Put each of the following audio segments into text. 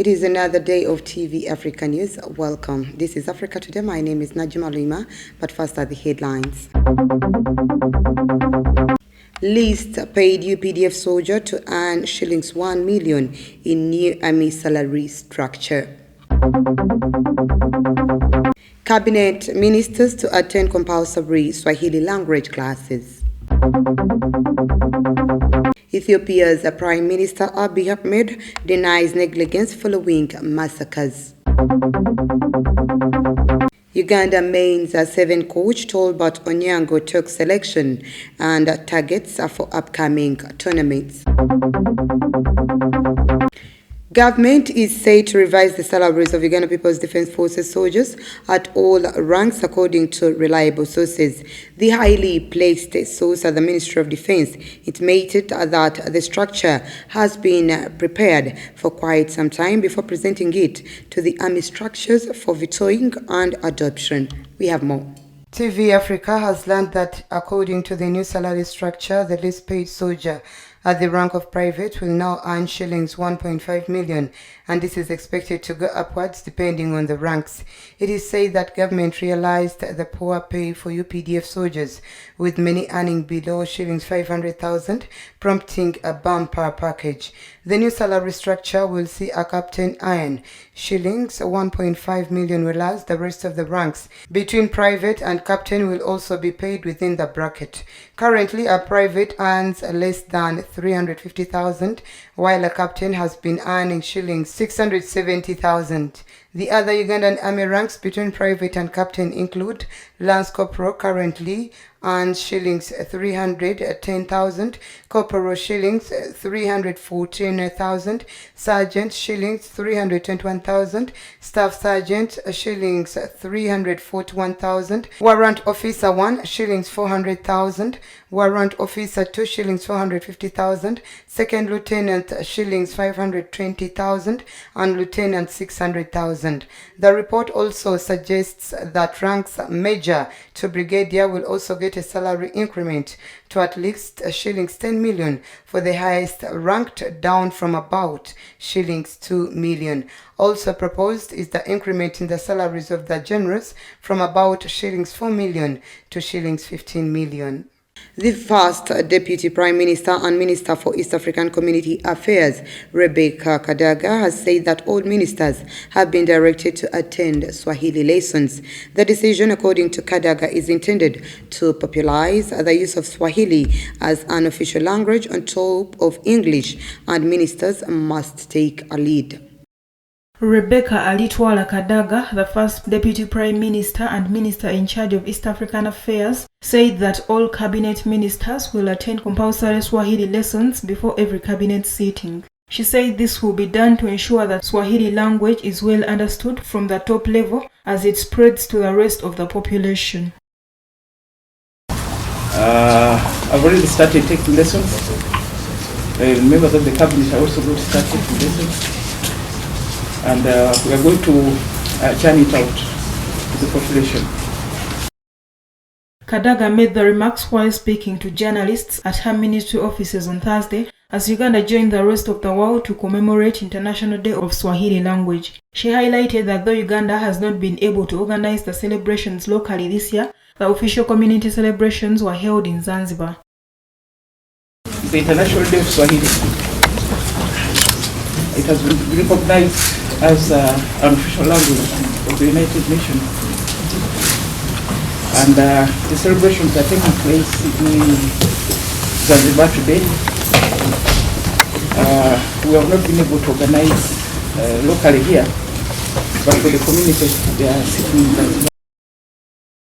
It is another day of TV Africa News. Welcome. This is Africa Today. My name is Najima Lima, but first are the headlines. Least paid UPDF soldier to earn shillings 1 million in new army salary structure. Cabinet ministers to attend compulsory Swahili language classes. Ethiopia's Prime Minister Abiy Ahmed denies negligence following massacres. Uganda men's 7 coach told about Onyango Turk selection and targets for upcoming tournaments. Government is said to revise the salaries of Uganda People's Defence Forces soldiers at all ranks according to reliable sources. The highly placed source at the Ministry of Defence intimated that the structure has been prepared for quite some time before presenting it to the army structures for vetoing and adoption. We have more. TV Africa has learned that according to the new salary structure, the least paid soldier at the rank of private will now earn shillings 1.5 million, and this is expected to go upwards depending on the ranks. It is said that government realized the poor pay for UPDF soldiers, with many earning below shillings 500,000, prompting a bumper package. The new salary structure will see a captain earn shillings 1.5 million, whereas the rest of the ranks between private and captain will also be paid within the bracket. Currently, a private earns less than 350,000, while a captain has been earning shillings 670,000. The other Ugandan army ranks between private and captain include Lance Corporal, currently earns shillings 310,000, Corporal shillings 314,000, Sergeant shillings 321,000, Staff Sergeant shillings 341,000, Warrant Officer 1 shillings 400,000, Warrant Officer 2 shillings 450,000, Second Lieutenant shillings 520,000, and Lieutenant 600,000. The report also suggests that ranks Major to Brigadier will also get a salary increment to at least shillings 10 million for the highest ranked, down from about shillings 2 million. Also proposed is the increment in the salaries of the generals from about shillings 4 million to shillings 15 million. The first Deputy Prime Minister and Minister for East African Community Affairs, Rebecca Kadaga, has said that all ministers have been directed to attend Swahili lessons. The decision, according to Kadaga, is intended to popularize the use of Swahili as an official language on top of English, and ministers must take a lead. Rebecca Alitwala Kadaga, the first Deputy Prime Minister and Minister in charge of East African Affairs, said that all cabinet ministers will attend compulsory Swahili lessons before every cabinet sitting. She said this will be done to ensure that Swahili language is well understood from the top level as it spreads to the rest of the population. I've already started taking lessons. Members of the cabinet are also going to start taking lessons. And we are going to churn it out to the population. Kadaga made the remarks while speaking to journalists at her ministry offices on Thursday as Uganda joined the rest of the world to commemorate International Day of Swahili Language. She highlighted that though Uganda has not been able to organize the celebrations locally this year, the official community celebrations were held in Zanzibar. The International Day of Swahili, it has been recognized as an official language of the United Nations. And the celebrations are taking place in Zanzibar today. We have not been able to organize locally here, but for the community, they are sitting in Zanzibar.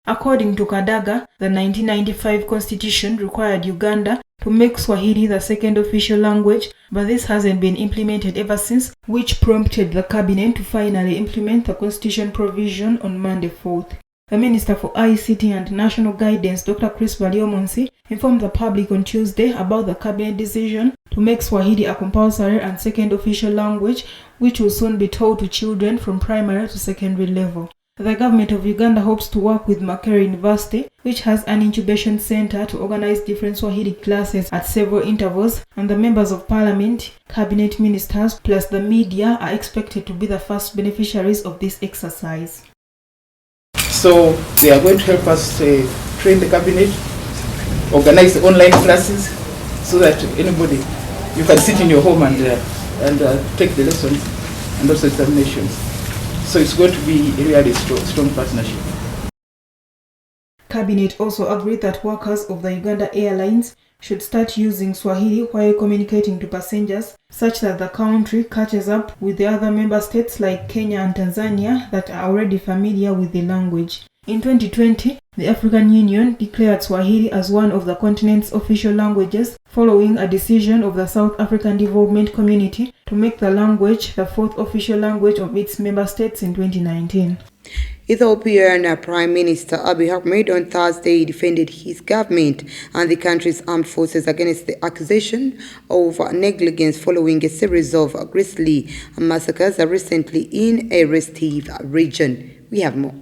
According to Kadaga, the 1995 constitution required Uganda to make Swahili the second official language, but this hasn't been implemented ever since, which prompted the cabinet to finally implement the constitution provision on Monday 4th. The Minister for ICT and National Guidance, Dr. Chris Baliomonsi, informed the public on Tuesday about the cabinet decision to make Swahili a compulsory and second official language, which will soon be taught to children from primary to secondary level. The government of Uganda hopes to work with Makerere University, which has an incubation center, to organize different Swahili classes at several intervals, and the members of parliament, cabinet ministers, plus the media are expected to be the first beneficiaries of this exercise. So they are going to help us train the cabinet, organize the online classes, so that anybody, you can sit in your home and take the lessons and also examinations. So it's going to be a really strong partnership. Cabinet also agreed that workers of the Uganda Airlines should start using Swahili while communicating to passengers, such that the country catches up with the other member states like Kenya and Tanzania that are already familiar with the language. In 2020, the African Union declared Swahili as one of the continent's official languages, following a decision of the South African Development Community to make the language the fourth official language of its member states in 2019. Ethiopian Prime Minister Abiy Ahmed on Thursday defended his government and the country's armed forces against the accusation of negligence following a series of grisly massacres recently in a restive region. We have more.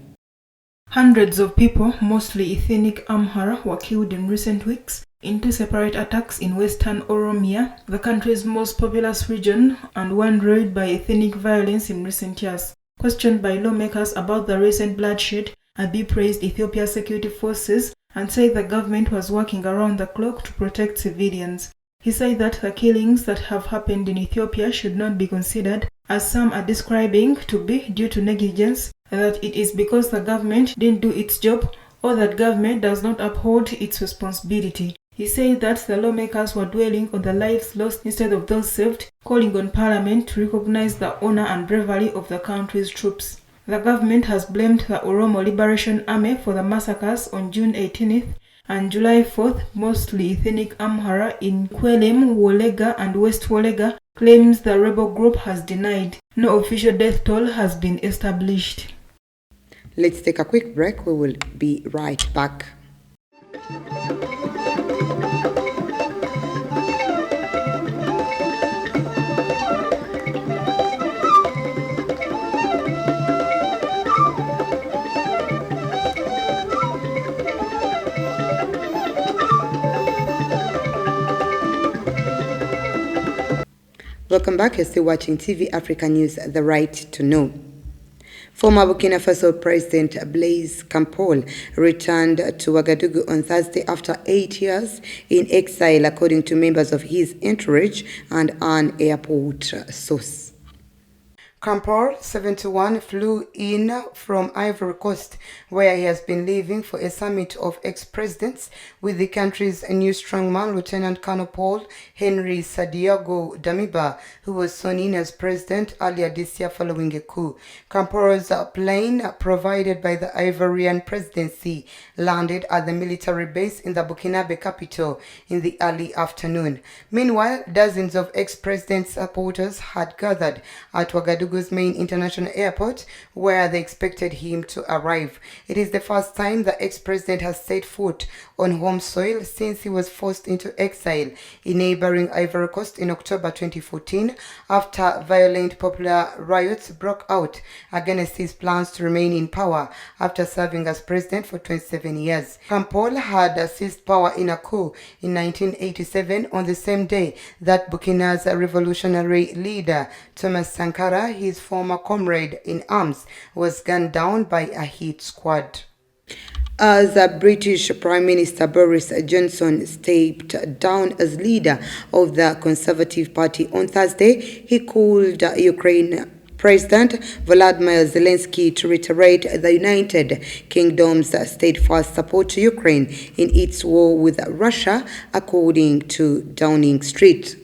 Hundreds of people, mostly ethnic Amhara, were killed in recent weeks in two separate attacks in western Oromia, the country's most populous region, and one roiled by ethnic violence in recent years. Questioned by lawmakers about the recent bloodshed, Abiy praised Ethiopia's security forces and said the government was working around the clock to protect civilians. He said that the killings that have happened in Ethiopia should not be considered, as some are describing, to be due to negligence, and that it is because the government didn't do its job or that government does not uphold its responsibility. He said that the lawmakers were dwelling on the lives lost instead of those saved, calling on Parliament to recognize the honor and bravery of the country's troops. The government has blamed the Oromo Liberation Army for the massacres on June 18th and July 4th, mostly ethnic Amhara in Kwelem, Wolega and West Wolega, claims the rebel group has denied. No official death toll has been established. Let's take a quick break. We will be right back. Welcome back. You're still watching TV Africa News, The Right to Know. Former Burkina Faso President Blaise Compaore returned to Ouagadougou on Thursday after 8 years in exile, according to members of his entourage and an airport source. Compaore, 71, flew in from Ivory Coast, where he has been living for a summit of ex-presidents with the country's new strongman, Lieutenant Colonel Paul Henry Santiago Damiba, who was sworn in as president earlier this year following a coup. Compaore's plane, provided by the Ivorian presidency, landed at the military base in the Burkinabe capital in the early afternoon. Meanwhile, dozens of ex-president supporters had gathered at Ouagadougou's main international airport, where they expected him to arrive. It is the first time the ex-president has set foot on home soil since he was forced into exile in neighboring Ivory Coast in October 2014 after violent popular riots broke out against his plans to remain in power after serving as president for 27 years. Compaore had seized power in a coup in 1987 on the same day that Burkina's revolutionary leader Thomas Sankara, his former comrade in arms, was gunned down by a hit squad. As British Prime Minister Boris Johnson stepped down as leader of the Conservative Party on Thursday, he called Ukraine President Volodymyr Zelensky to reiterate the United Kingdom's steadfast support to Ukraine in its war with Russia, according to Downing Street.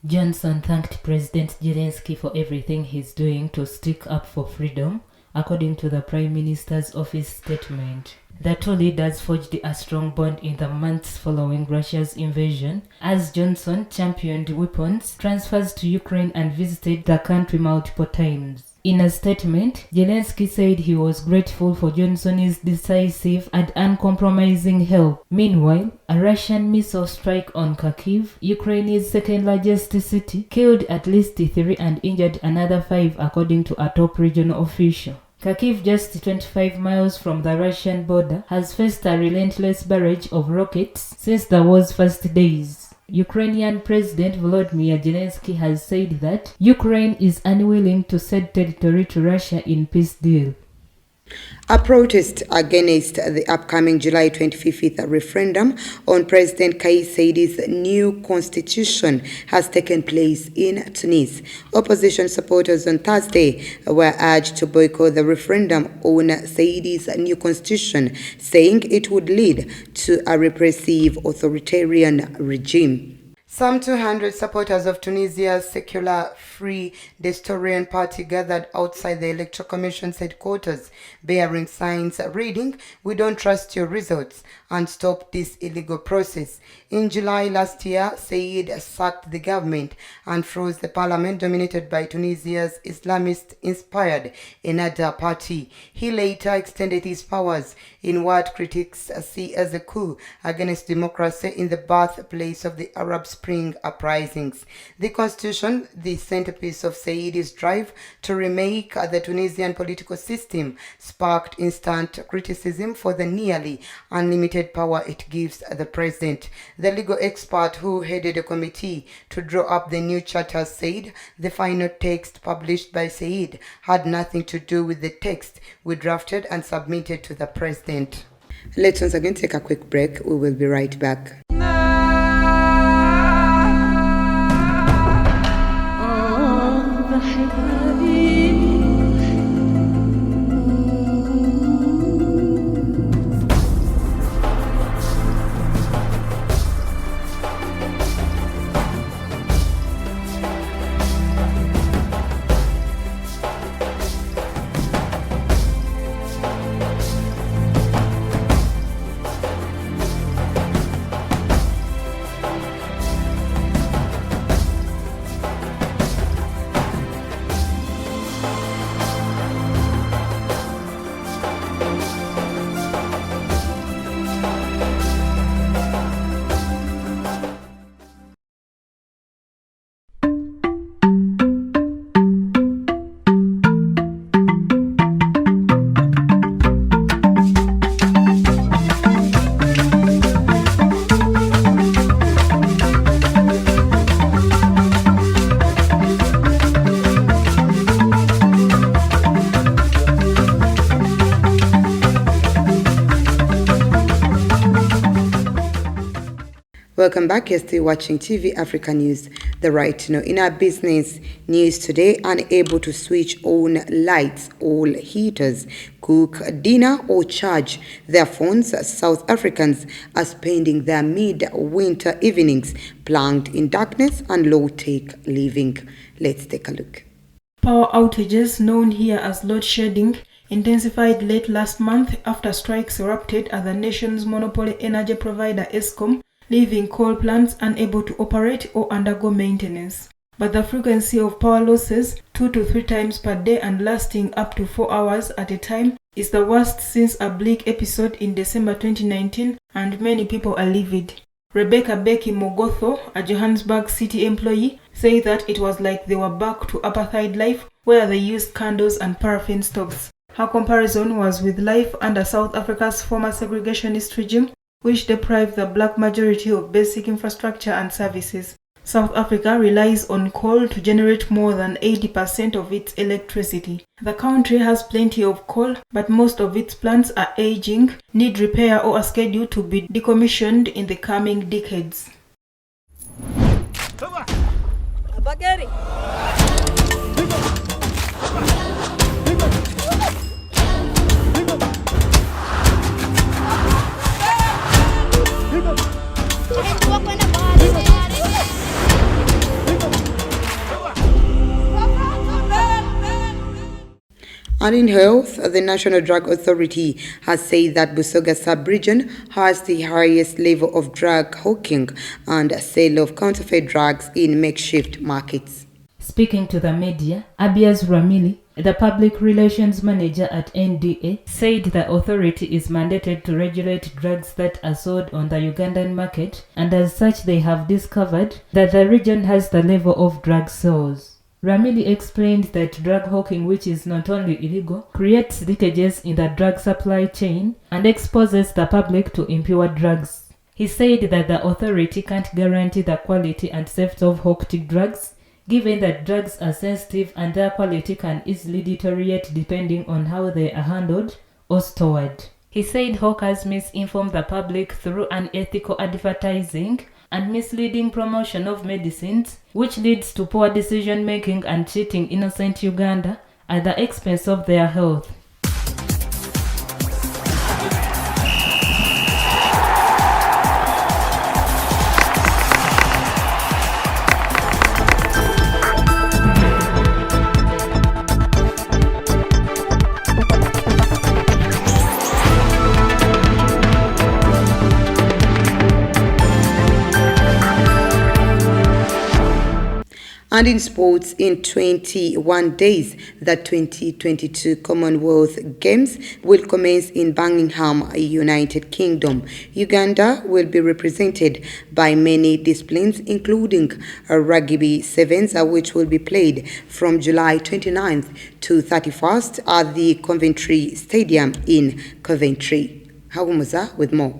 Johnson thanked President Zelensky for everything he's doing to stick up for freedom, according to the Prime Minister's office statement. The two leaders forged a strong bond in the months following Russia's invasion, as Johnson championed weapons transfers to Ukraine and visited the country multiple times. In a statement, Zelensky said he was grateful for Johnson's decisive and uncompromising help. Meanwhile, a Russian missile strike on Kharkiv, Ukraine's second-largest city, killed at least 3 and injured another 5, according to a top regional official. Kharkiv, just 25 miles from the Russian border, has faced a relentless barrage of rockets since the war's first days. Ukrainian President Volodymyr Zelensky has said that Ukraine is unwilling to cede territory to Russia in peace deal. A protest against the upcoming July 25th referendum on President Kais Said's new constitution has taken place in Tunis. Opposition supporters on Thursday were urged to boycott the referendum on Said's new constitution, saying it would lead to a repressive authoritarian regime. Some 200 supporters of Tunisia's secular Free Destorian Party gathered outside the Electoral Commission's headquarters, bearing signs reading, "We don't trust your results," and "Stop this illegal process." In July last year, Said sacked the government and froze the parliament dominated by Tunisia's Islamist-inspired Ennahda party. He later extended his powers in what critics see as a coup against democracy in the birthplace of the Arab Spring uprisings. The constitution, the centerpiece of Said's drive to remake the Tunisian political system, sparked instant criticism for the nearly unlimited power it gives the president. The legal expert who headed a committee to draw up the new charter said the final text published by Said had nothing to do with the text we drafted and submitted to the president. Let's once again take a quick break. We will be right back. Welcome back. You're still watching TV Africa News, the right to know. In our business news today, unable to switch on lights, all heaters, cook dinner or charge their phones, South Africans are spending their mid-winter evenings plunged in darkness and low-tech living. Let's take a look. Power outages, known here as load shedding, intensified late last month after strikes erupted at the nation's monopoly energy provider Eskom, leaving coal plants unable to operate or undergo maintenance. But the frequency of power losses, 2 to 3 times per day and lasting up to 4 hours at a time, is the worst since a bleak episode in December 2019, and many people are livid. Rebecca Becky Mogotho, a Johannesburg city employee, said that it was like they were back to apartheid life, where they used candles and paraffin stoves. Her comparison was with life under South Africa's former segregationist regime, which deprived the black majority of basic infrastructure and services. South Africa relies on coal to generate more than 80% of its electricity. The country has plenty of coal, but most of its plants are aging, need repair or are scheduled to be decommissioned in the coming decades. And in health, the National Drug Authority has said that Busoga sub-region has the highest level of drug hawking and sale of counterfeit drugs in makeshift markets. Speaking to the media, Abias Ramili, the public relations manager at NDA, said the authority is mandated to regulate drugs that are sold on the Ugandan market, and as such they have discovered that the region has the level of drug sales. Ramili explained that drug hawking, which is not only illegal, creates leakages in the drug supply chain and exposes the public to impure drugs. He said that the authority can't guarantee the quality and safety of hawked drugs, given that drugs are sensitive and their quality can easily deteriorate depending on how they are handled or stored. He said hawkers misinform the public through unethical advertising and misleading promotion of medicines, which leads to poor decision-making and cheating innocent Uganda at the expense of their health. And in sports, in 21 days, the 2022 Commonwealth Games will commence in Birmingham, United Kingdom. Uganda will be represented by many disciplines, including rugby sevens, which will be played from July 29th to 31st at the Coventry Stadium in Coventry. Hagumuza with more.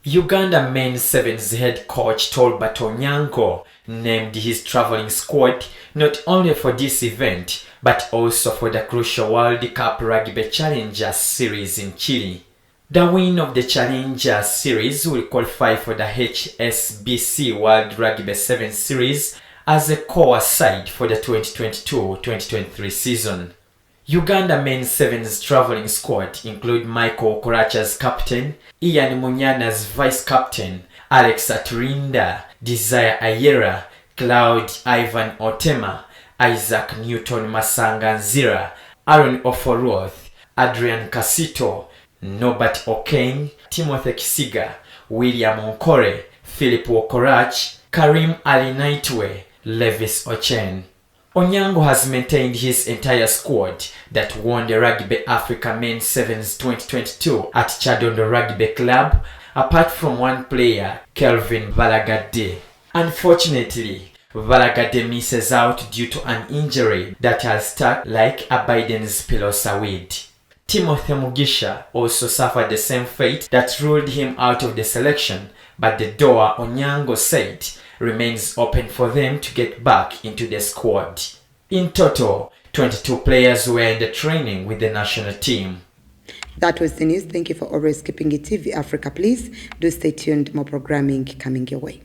Uganda men's sevens head coach Tolbert Onyango named his traveling squad not only for this event but also for the crucial World Cup Rugby Challengers Series in Chile. The win of the Challengers Series will qualify for the HSBC World Rugby 7 Series as a core side for the 2022-2023 season. Uganda men's sevens traveling squad include Michael Okoracha's captain, Ian Munyana's vice-captain, Alex Aturinda, Desire Ayera, Cloud Ivan Otema, Isaac Newton Masanganzira, Aaron Oforoth, Adrian Casito, Norbert Okeng, Timothy Kisiga, William Onkore, Philip Okorach, Karim Ali Naitwe, Levis Ochen. Onyango has maintained his entire squad that won the Rugby Africa Men's Sevens 2022 at Chadondo Rugby Club, apart from one player, Kelvin Valagade. Unfortunately, Valagade misses out due to an injury that has stuck like a Biden's pilosa weed. Timothy Mugisha also suffered the same fate that ruled him out of the selection, but the door, Onyango said, remains open for them to get back into the squad. In total, 22 players were in the training with the national team. That was the news. Thank you for always keeping it TV Africa. Please do stay tuned. More programming coming your way.